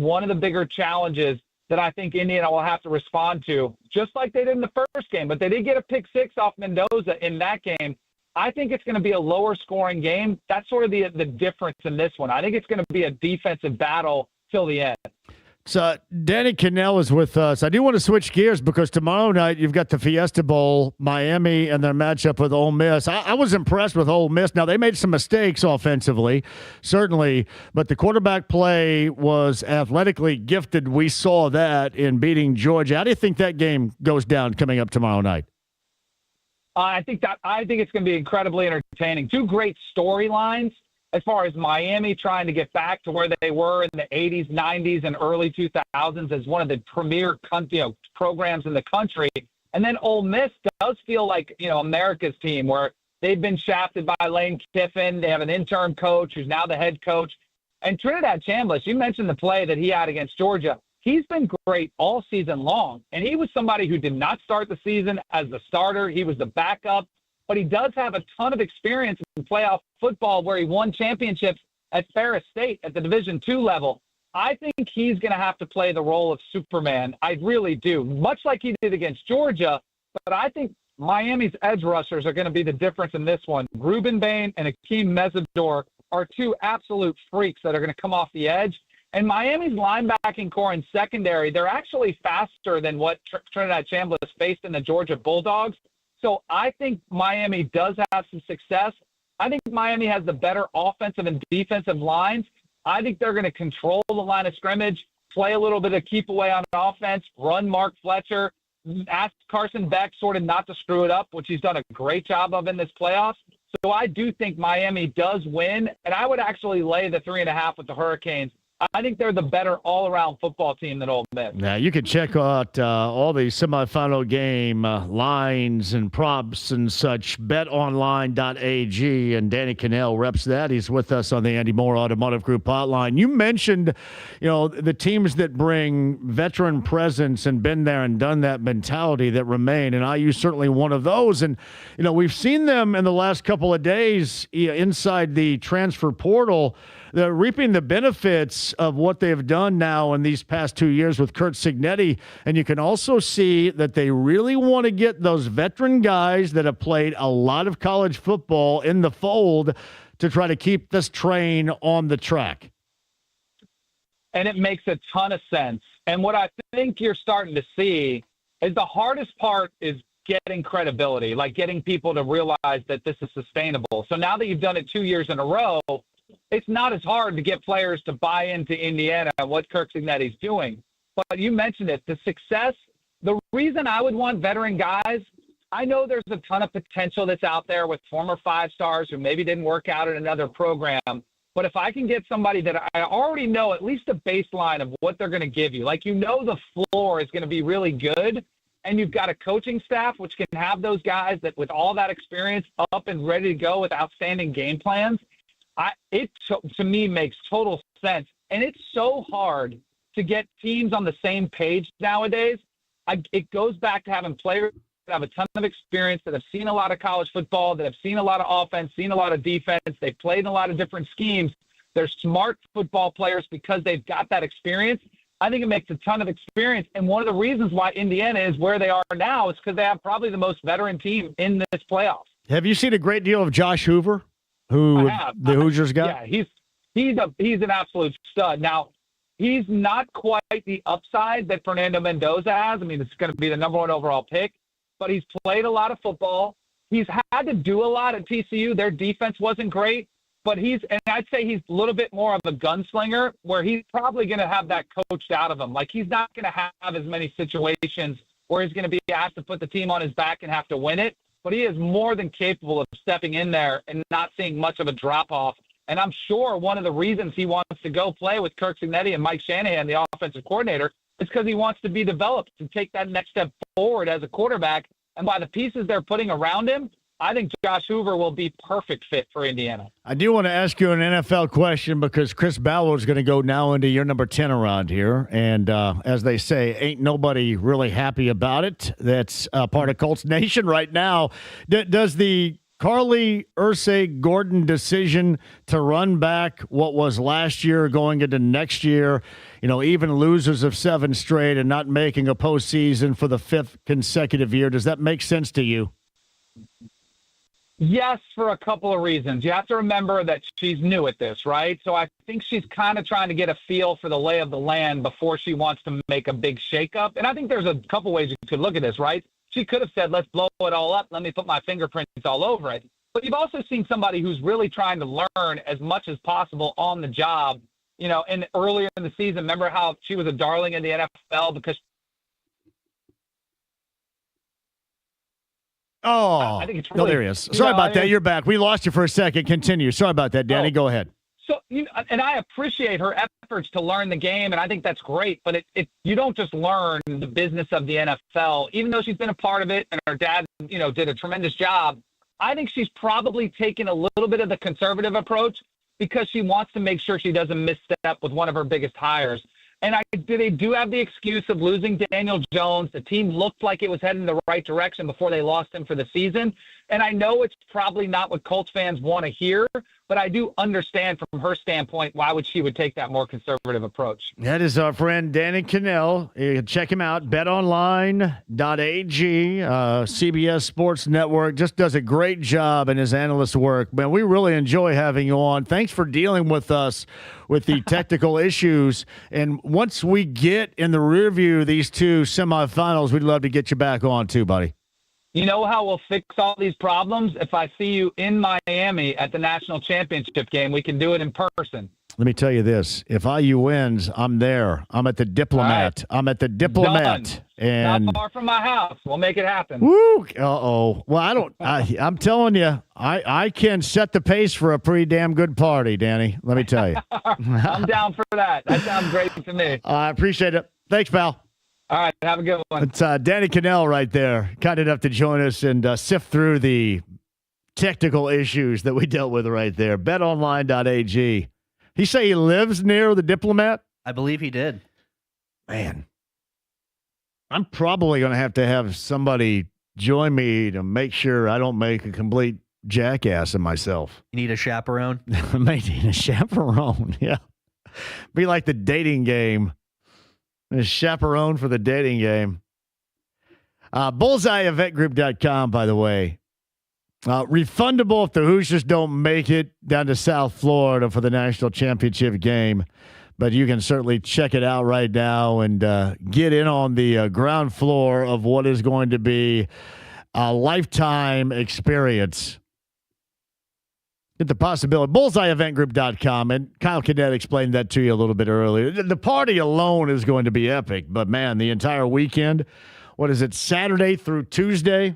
one of the bigger challenges that I think Indiana will have to respond to, just like they did in the first game. But they did get a pick six off Mendoza in that game. I think it's going to be a lower scoring game. That's sort of the difference in this one. I think it's going to be a defensive battle till the end. So Danny Cannell is with us. I do want to switch gears because tomorrow night you've got the Fiesta Bowl, Miami, and their matchup with Ole Miss. I was impressed with Ole Miss. Now, they made some mistakes offensively, certainly, but the quarterback play was athletically gifted. We saw that in beating Georgia. How do you think that game goes down coming up tomorrow night? I think it's going to be incredibly entertaining. Two great storylines. As far as Miami trying to get back to where they were in the 80s, 90s, and early 2000s as one of the premier programs in the country. And then Ole Miss does feel like, America's team, where they've been shafted by Lane Kiffin. They have an interim coach who's now the head coach. And Trinidad Chambliss, you mentioned the play that he had against Georgia. He's been great all season long. And he was somebody who did not start the season as the starter. He was the backup. But he does have a ton of experience in playoff football where he won championships at Ferris State at the Division II level. I think he's going to have to play the role of Superman. I really do, much like he did against Georgia. But I think Miami's edge rushers are going to be the difference in this one. Reuben Bain and Akeem Mesidor are two absolute freaks that are going to come off the edge. And Miami's linebacking core and secondary, they're actually faster than what Trinidad Chambliss faced in the Georgia Bulldogs. So I think Miami does have some success. I think Miami has the better offensive and defensive lines. I think they're going to control the line of scrimmage, play a little bit of keep away on offense, run Mark Fletcher, ask Carson Beck sort of not to screw it up, which he's done a great job of in this playoffs. So I do think Miami does win, and I would actually lay the 3.5 with the Hurricanes. I think they're the better all-around football team than Ole Miss. Now, you can check out all the semifinal game lines and props and such, betonline.ag, and Danny Cannell reps that. He's with us on the Andy Moore Automotive Group hotline. You mentioned, the teams that bring veteran presence and been there and done that mentality that remain, and IU's certainly one of those. And, we've seen them in the last couple of days inside the transfer portal. They're reaping the benefits of what they've done now in these past 2 years with Curt Cignetti. And you can also see that they really want to get those veteran guys that have played a lot of college football in the fold to try to keep this train on the track. And it makes a ton of sense. And what I think you're starting to see is the hardest part is getting credibility, like getting people to realize that this is sustainable. So now that you've done it 2 years in a row, it's not as hard to get players to buy into Indiana and what Curt Cignetti's doing. But you mentioned it, the success, the reason I would want veteran guys, I know there's a ton of potential that's out there with former 5-stars who maybe didn't work out in another program. But if I can get somebody that I already know at least a baseline of what they're going to give you, like the floor is going to be really good, and you've got a coaching staff which can have those guys that with all that experience up and ready to go with outstanding game plans, it to me makes total sense. And it's so hard to get teams on the same page nowadays. It goes back to having players that have a ton of experience, that have seen a lot of college football, that have seen a lot of offense, seen a lot of defense. They've played in a lot of different schemes. They're smart football players because they've got that experience. I think it makes a ton of experience. And one of the reasons why Indiana is where they are now is because they have probably the most veteran team in this playoffs. Have you seen a great deal of Josh Hoover? The Hoosiers got? Yeah, he's an absolute stud. Now, he's not quite the upside that Fernando Mendoza has. I mean, it's going to be the number 1 overall pick, but he's played a lot of football. He's had to do a lot at TCU. Their defense wasn't great, but I'd say he's a little bit more of a gunslinger where he's probably going to have that coached out of him. Like, he's not going to have as many situations where he's going to be asked to put the team on his back and have to win it. But he is more than capable of stepping in there and not seeing much of a drop-off. And I'm sure one of the reasons he wants to go play with Curt Cignetti and Mike Shanahan, the offensive coordinator, is because he wants to be developed to take that next step forward as a quarterback. And by the pieces they're putting around him, I think Josh Hoover will be perfect fit for Indiana. I do want to ask you an NFL question because Chris Ballard is going to go now into year number 10 around here. And as they say, ain't nobody really happy about it. That's part of Colts Nation right now. Does the Carly Ursay-Gordon decision to run back what was last year going into next year, even losers of 7 straight and not making a postseason for the 5th consecutive year. Does that make sense to you? Yes, for a couple of reasons. You have to remember that she's new at this, right? So I think she's kind of trying to get a feel for the lay of the land before she wants to make a big shakeup. And I think there's a couple ways you could look at this, right? She could have said, let's blow it all up. Let me put my fingerprints all over it. But you've also seen somebody who's really trying to learn as much as possible on the job. And earlier in the season, remember how she was a darling in the NFL because I think it's really, there he is. Sorry about that. You're back. We lost you for a second. Continue. Sorry about that, Danny. Go ahead. So, and I appreciate her efforts to learn the game, and I think that's great. But you don't just learn the business of the NFL, even though she's been a part of it, and her dad, did a tremendous job. I think she's probably taken a little bit of the conservative approach because she wants to make sure she doesn't misstep with one of her biggest hires. And they do have the excuse of losing Daniel Jones. The team looked like it was heading the right direction before they lost him for the season. And I know it's probably not what Colts fans want to hear, but I do understand from her standpoint why she would take that more conservative approach. That is our friend Danny Cannell. You can check him out, betonline.ag. CBS Sports Network just does a great job in his analyst work. Man, we really enjoy having you on. Thanks for dealing with us with the technical issues. And once we get in the rear view these 2 semifinals, we'd love to get you back on too, buddy. You know how we'll fix all these problems? If I see you in Miami at the national championship game, we can do it in person. Let me tell you this. If IU wins, I'm there. I'm at the Diplomat. Right. I'm at the Diplomat. Done. And not far from my house. We'll make it happen. Woo! Uh-oh. Well, I'm telling you, I can set the pace for a pretty damn good party, Danny. Let me tell you. I'm down for that. That sounds great to me. I appreciate it. Thanks, pal. All right, have a good one. It's Danny Cannell right there, kind enough to join us and sift through the technical issues that we dealt with right there. BetOnline.ag. He say he lives near the Diplomat? I believe he did. Man, I'm probably going to have somebody join me to make sure I don't make a complete jackass of myself. You need a chaperone? I may need a chaperone, yeah. Be like the dating game. A chaperone for the dating game. BullseyeEventGroup.com, by the way. Refundable if the Hoosiers don't make it down to South Florida for the national championship game. But you can certainly check it out right now and get in on the ground floor of what is going to be a lifetime experience. Get the possibility. BullseyeEventGroup.com. And Kyle Cadet explained that to you a little bit earlier. The party alone is going to be epic. But, man, the entire weekend, what is it, Saturday through Tuesday?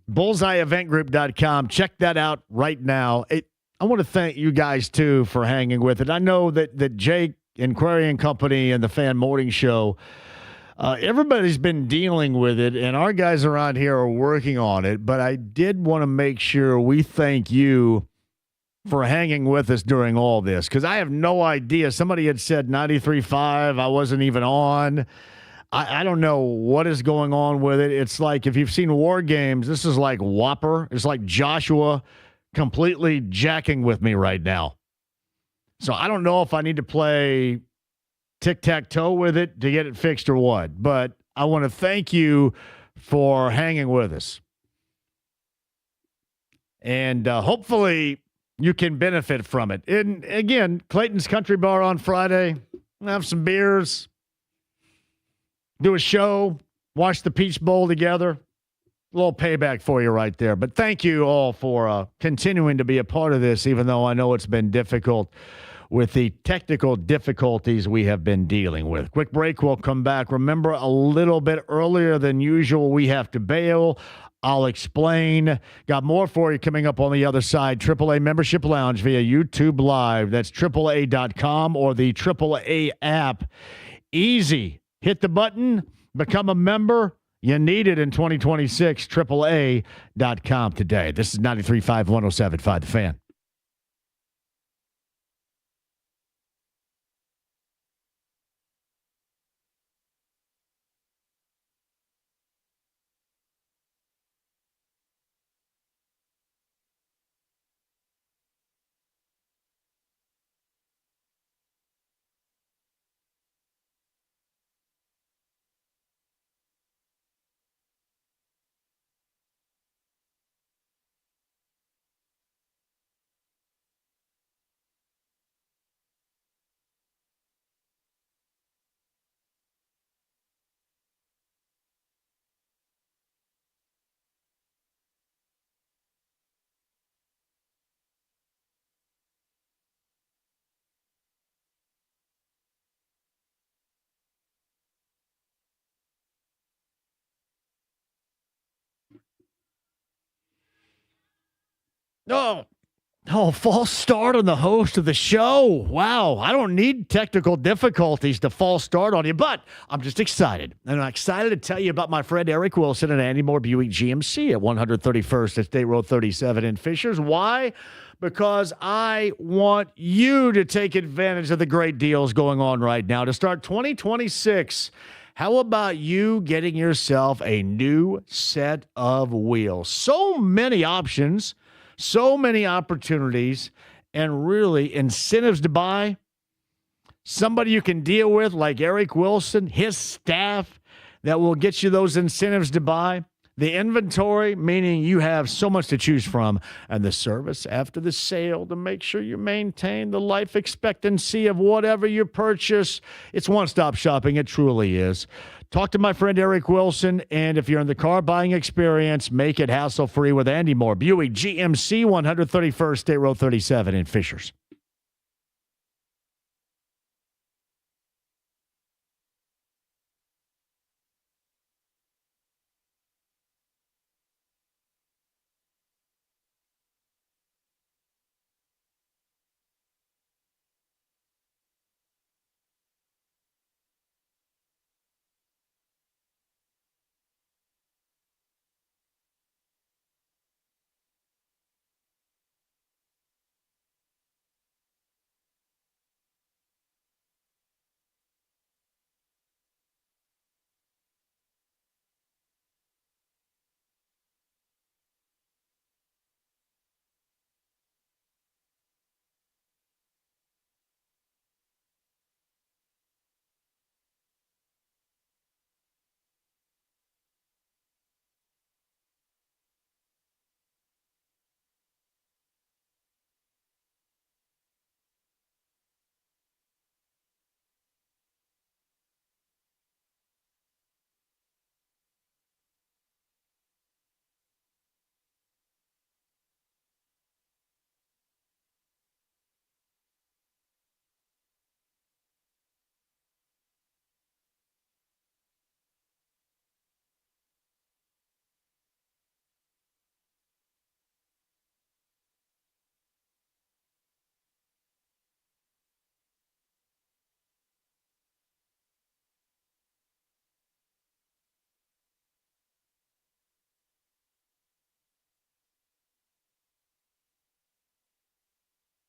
BullseyeEventGroup.com. Check that out right now. I want to thank you guys, too, for hanging with it. I know that Jake and Query and Company and the Fan Morning Show, everybody's been dealing with it, and our guys around here are working on it. But I did want to make sure we thank you for hanging with us during all this, because I have no idea. Somebody had said 93.5. I wasn't even on. I don't know what is going on with it. It's like, if you've seen War Games, this is like Whopper. It's like Joshua completely jacking with me right now. So I don't know if I need to play tic-tac-toe with it to get it fixed or what. But I want to thank you for hanging with us. And hopefully you can benefit from it. And again, Clayton's Country Bar on Friday. Have some beers. Do a show, watch the Peach Bowl together. A little payback for you right there. But thank you all for continuing to be a part of this, even though I know it's been difficult with the technical difficulties we have been dealing with. Quick break, we'll come back. Remember, a little bit earlier than usual, we have to bail. I'll explain. Got more for you coming up on the other side. AAA Membership Lounge via YouTube Live. That's AAA.com or the AAA app. Easy. Hit the button, become a member. You need it in 2026. AAA.com today. This is 93.5, 107.5 The Fan. Oh, false start on the host of the show. Wow, I don't need technical difficulties to false start on you, but I'm just excited. And I'm excited to tell you about my friend Eric Wilson and Andy Moore Buick GMC at 131st at State Road 37 in Fishers. Why? Because I want you to take advantage of the great deals going on right now to start 2026. How about you getting yourself a new set of wheels? So many options, so many opportunities, and really incentives to buy. Somebody you can deal with like Eric Wilson, his staff, that will get you those incentives to buy. The inventory, meaning you have so much to choose from, and the service after the sale to make sure you maintain the life expectancy of whatever you purchase. It's one-stop shopping. It truly is. Talk to my friend Eric Wilson, and if you're in the car buying experience, make it hassle-free with Andy Moore. Buick GMC, 131st State Road 37 in Fishers.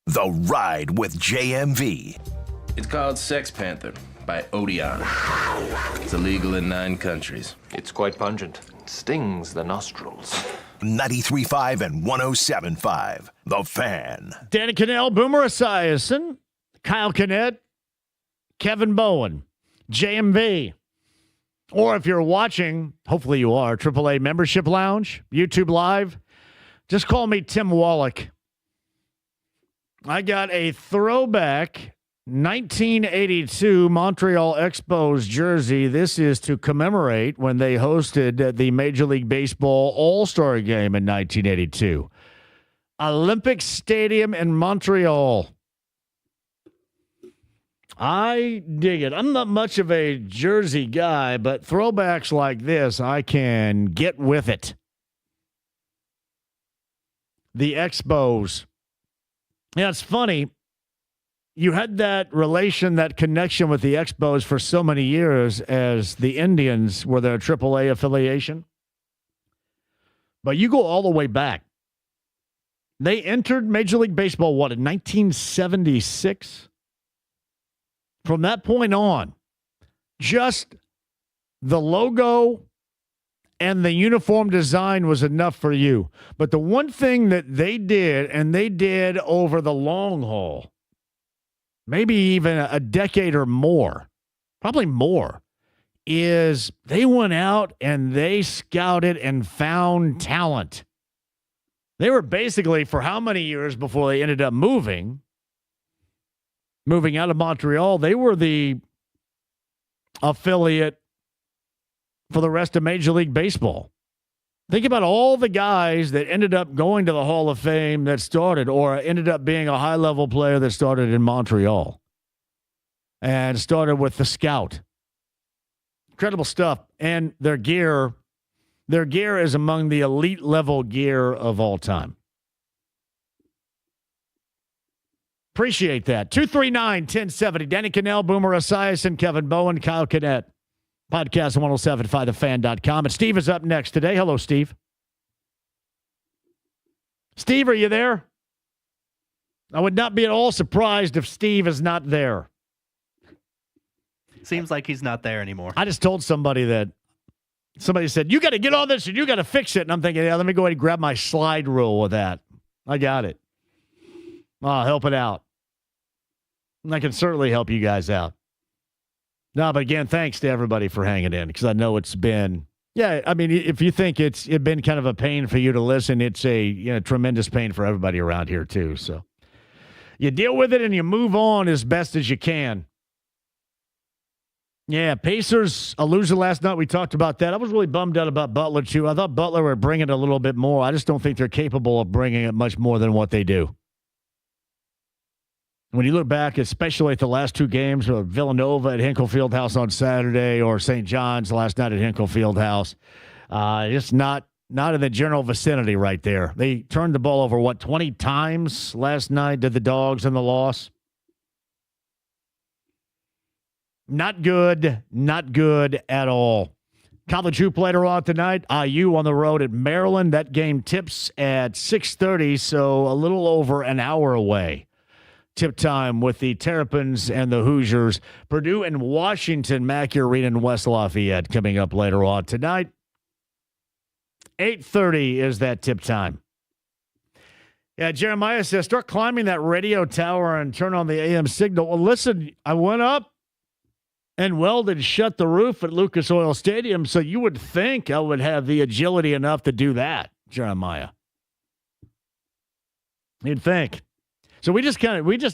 The Ride with JMV. It's called Sex Panther by Odeon. It's illegal in 9 countries. It's quite pungent. It stings the nostrils. 93.5 and 107.5. The Fan. Danny Cannell, Boomer Esiason, Kyle Kinnett, Kevin Bowen, JMV. Or if you're watching, hopefully you are, AAA Membership Lounge, YouTube Live, just call me Tim Wallach. I got a throwback 1982 Montreal Expos jersey. This is to commemorate when they hosted the Major League Baseball All-Star Game in 1982. Olympic Stadium in Montreal. I dig it. I'm not much of a jersey guy, but throwbacks like this, I can get with it. The Expos. Yeah, it's funny. You had that relation, that connection with the Expos for so many years as the Indians were their AAA affiliation. But you go all the way back. They entered Major League Baseball, in 1976? From that point on, just the logo and the uniform design was enough for you. But the one thing that they did, and they did over the long haul, maybe even a decade or more, probably more, is they went out and they scouted and found talent. They were basically, for how many years before they ended up moving out of Montreal, they were the affiliate for the rest of Major League Baseball. Think about all the guys that ended up going to the Hall of Fame that started, or ended up being a high-level player that started in Montreal and started with the Scout. Incredible stuff. And their gear is among the elite level gear of all time. Appreciate that. 239-1070. Danny Cannell, Boomer Esiason, Kevin Bowen, Kyle Cadet. Podcast 1075thefan.com. And Steve is up next today. Hello, Steve. Steve, are you there? I would not be at all surprised if Steve is not there. Seems like he's not there anymore. I just told somebody that somebody said, you got to get on this and you got to fix it. And I'm thinking, yeah, let me go ahead and grab my slide rule with that. I got it. I'll help it out. And I can certainly help you guys out. No, but again, thanks to everybody for hanging in because I know it's been, I mean, if you think it's been kind of a pain for you to listen, it's a tremendous pain for everybody around here too. So you deal with it and you move on as best as you can. Yeah, Pacers, a loser last night. We talked about that. I was really bummed out about Butler too. I thought Butler would bring it a little bit more. I just don't think they're capable of bringing it much more than what they do. When you look back, especially at the last two games, Villanova at Hinkle Fieldhouse on Saturday or St. John's last night at Hinkle Fieldhouse, just not in the general vicinity right there. They turned the ball over, 20 times last night, did the Dogs in the loss? Not good at all. College hoop later on tonight, IU on the road at Maryland. That game tips at 6:30, so a little over an hour away. Tip time with the Terrapins and the Hoosiers. Purdue and Washington, Mackey Arena in West Lafayette coming up later on tonight. 8:30 is that tip time. Yeah, Jeremiah says, start climbing that radio tower and turn on the AM signal. Well, listen, I went up and welded shut the roof at Lucas Oil Stadium, so you would think I would have the agility enough to do that, Jeremiah. You'd think. So we just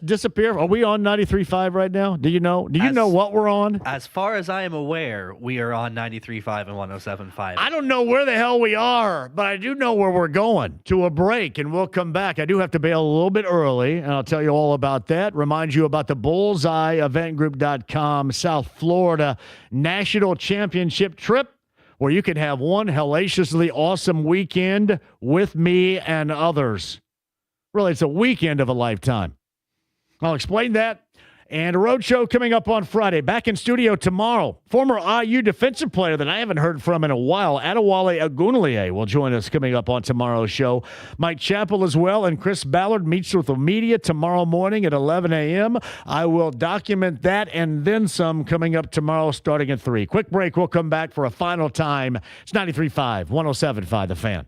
disappear. Are we on 93.5 right now? Do you know? Do you know what we're on? As far as I am aware, we are on 93.5 and 107.5. I don't know where the hell we are, but I do know where we're going, to a break, and we'll come back. I do have to bail a little bit early, and I'll tell you all about that. Remind you about the BullseyeEventGroup.com South Florida National Championship trip, where you can have one hellaciously awesome weekend with me and others. Really, it's a weekend of a lifetime. I'll explain that. And a road show coming up on Friday. Back in studio tomorrow. Former IU defensive player that I haven't heard from in a while, Adewale Agunlie, will join us coming up on tomorrow's show. Mike Chappell as well, and Chris Ballard meets with the media tomorrow morning at 11 a.m. I will document that and then some coming up tomorrow starting at 3. Quick break. We'll come back for a final time. It's 93.5, 107.5, The Fan.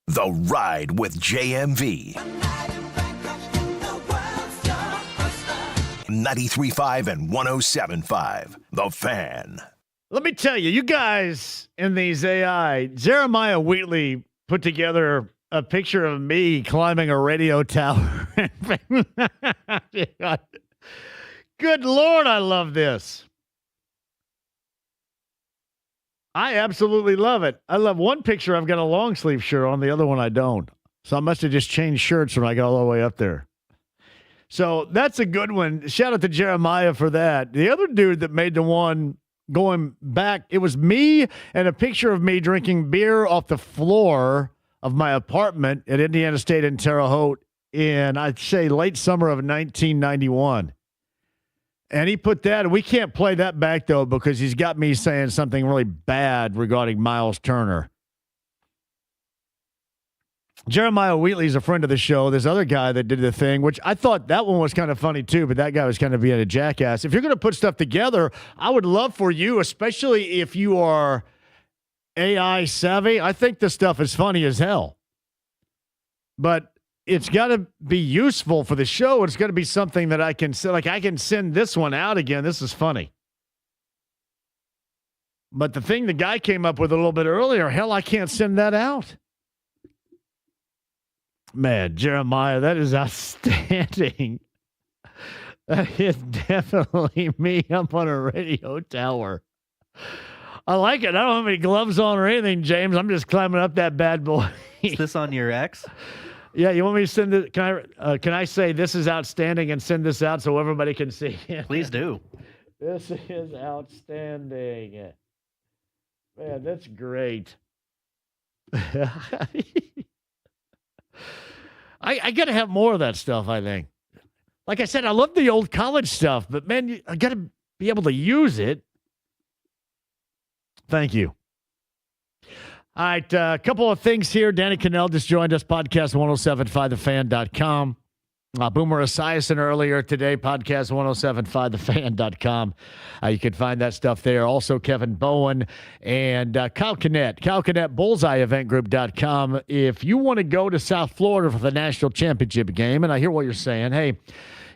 The Ride with JMV. 93.5 and 107.5. The Fan. Let me tell you, you guys in these AI, Jeremiah Wheatley put together a picture of me climbing a radio tower. Good Lord, I love this. I absolutely love it. I love one picture. I've got a long sleeve shirt on. The other one I don't. So I must have just changed shirts when I got all the way up there. So that's a good one. Shout out to Jeremiah for that. The other dude that made the one going back, it was me and a picture of me drinking beer off the floor of my apartment at Indiana State in Terre Haute in, I'd say, late summer of 1991. And he put that, and we can't play that back, though, because he's got me saying something really bad regarding Miles Turner. Jeremiah Wheatley's a friend of the show. This other guy that did the thing, which I thought that one was kind of funny, too, but that guy was kind of being a jackass. If you're going to put stuff together, I would love for you, especially if you are AI savvy, I think this stuff is funny as hell. But it's got to be useful for the show. It's got to be something that I can say, like I can send this one out again. This is funny. But the thing the guy came up with a little bit earlier, hell, I can't send that out. Man, Jeremiah, that is outstanding. That is definitely me up on a radio tower. I like it. I don't have any gloves on or anything, James. I'm just climbing up that bad boy. Is this on your X? Yeah, you want me to send it? Can I say this is outstanding and send this out so everybody can see it? Please do. This is outstanding. Man, that's great. I got to have more of that stuff, I think. Like I said, I love the old college stuff, but man, I got to be able to use it. Thank you. All right, a couple of things here. Danny Cannell just joined us, podcast 1075thefan.com. Boomer Esiason earlier today, podcast 1075thefan.com. You can find that stuff there. Also, Kevin Bowen and Kyle Kinnett, bullseyeeventgroup.com. If you want to go to South Florida for the national championship game, and I hear what you're saying, hey,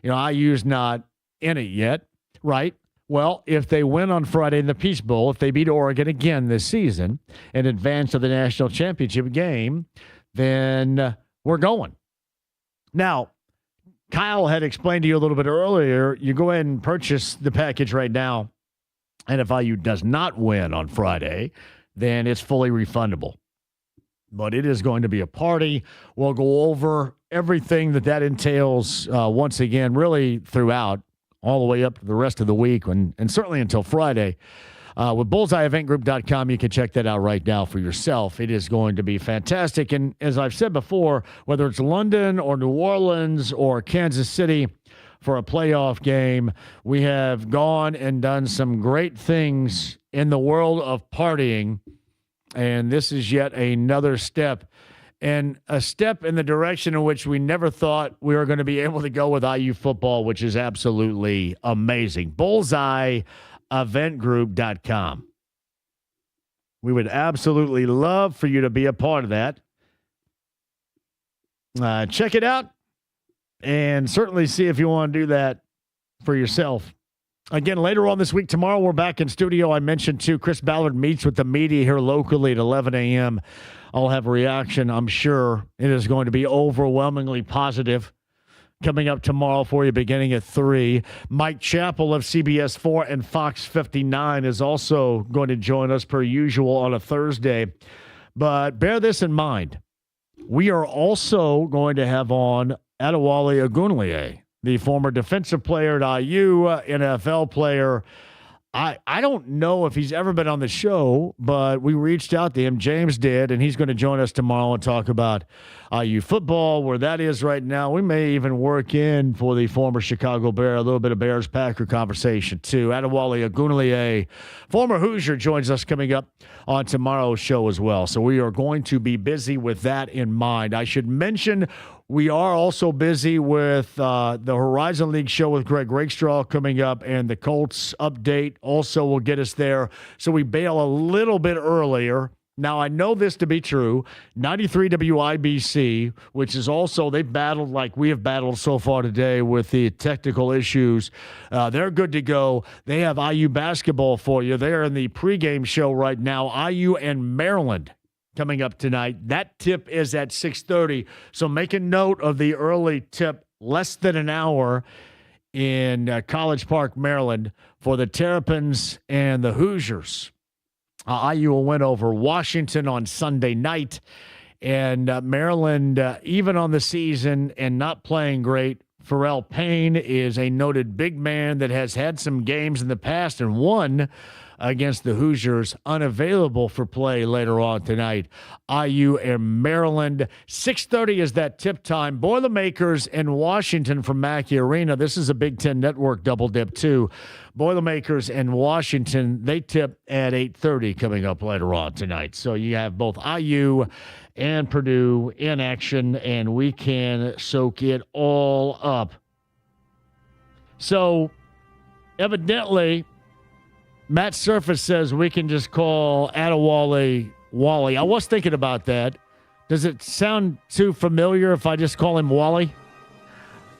IU's not in it yet, right? Well, if they win on Friday in the Peach Bowl, if they beat Oregon again this season and advance to the national championship game, then we're going. Now, Kyle had explained to you a little bit earlier, you go ahead and purchase the package right now, and if IU does not win on Friday, then it's fully refundable. But it is going to be a party. We'll go over everything that entails once again, really throughout, all the way up to the rest of the week and certainly until Friday. With bullseyeeventgroup.com, you can check that out right now for yourself. It is going to be fantastic. And as I've said before, whether it's London or New Orleans or Kansas City for a playoff game, we have gone and done some great things in the world of partying. And this is yet another step. And a step in the direction in which we never thought we were going to be able to go with IU football, which is absolutely amazing. BullseyeEventGroup.com. We would absolutely love for you to be a part of that. Check it out and certainly see if you want to do that for yourself. Again, later on this week, tomorrow, we're back in studio. I mentioned, too, Chris Ballard meets with the media here locally at 11 a.m. I'll have a reaction, I'm sure. It is going to be overwhelmingly positive. Coming up tomorrow for you, beginning at 3. Mike Chappell of CBS 4 and Fox 59 is also going to join us per usual on a Thursday. But bear this in mind. We are also going to have on Adewale Ogunleye, the former defensive player at IU, NFL player. I don't know if he's ever been on the show, but we reached out to him. James did, and he's going to join us tomorrow and talk about IU football, where that is right now. We may even work in for the former Chicago Bear, a little bit of Bears-Packer conversation, too. Adewale Ogunleye, former Hoosier, joins us coming up on tomorrow's show as well. So we are going to be busy with that in mind. I should mention we are also busy with the Horizon League show with Greg Rakestraw coming up, and the Colts update also will get us there. So we bail a little bit earlier Now, I know this to be true. 93 WIBC, which is also, they battled like we have battled so far today with the technical issues. They're good to go. They have IU basketball for you. They're in the pregame show right now. IU and Maryland coming up tonight. That tip is at 6:30. So make a note of the early tip, less than an hour in College Park, Maryland, for the Terrapins and the Hoosiers. IU will win over Washington on Sunday night. And Maryland, even on the season and not playing great, Pharrell Payne is a noted big man that has had some games in the past and won against the Hoosiers, unavailable for play later on tonight. IU and Maryland. 6:30 is that tip time. Boilermakers in Washington from Mackey Arena. This is a Big Ten Network double dip too. Boilermakers in Washington, they tip at 8:30 coming up later on tonight. So you have both IU and Purdue in action, and we can soak it all up. So evidently, Matt Surface says we can just call Adewale Wally. I was thinking about that. Does it sound too familiar if I just call him Wally?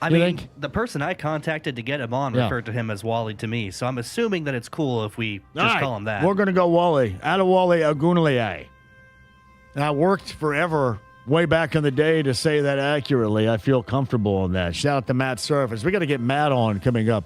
I mean, the person I contacted to get him on referred to him as Wally to me, so I'm assuming that it's cool if we just call him that. We're going to go Wally. Adewale Ogunleye. And I worked forever, way back in the day, to say that accurately. I feel comfortable on that. Shout out to Matt Surface. We got to get Matt on coming up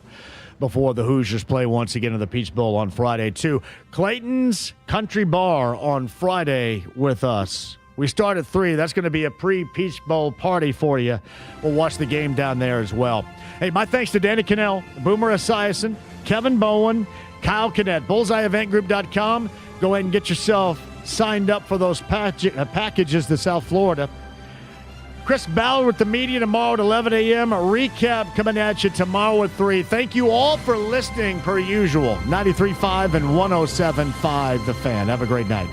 before the Hoosiers play once again in the Peach Bowl on Friday, too. Clayton's Country Bar on Friday with us. We start at 3. That's going to be a pre-Peach Bowl party for you. We'll watch the game down there as well. Hey, my thanks to Danny Cannell, Boomer Esiason, Kevin Bowen, Kyle Kinnett, BullseyeEventGroup.com. Go ahead and get yourself signed up for those packages to South Florida. Chris Ballard with the media tomorrow at 11 a.m. A recap coming at you tomorrow at 3. Thank you all for listening per usual. 93.5 and 107.5 The Fan. Have a great night.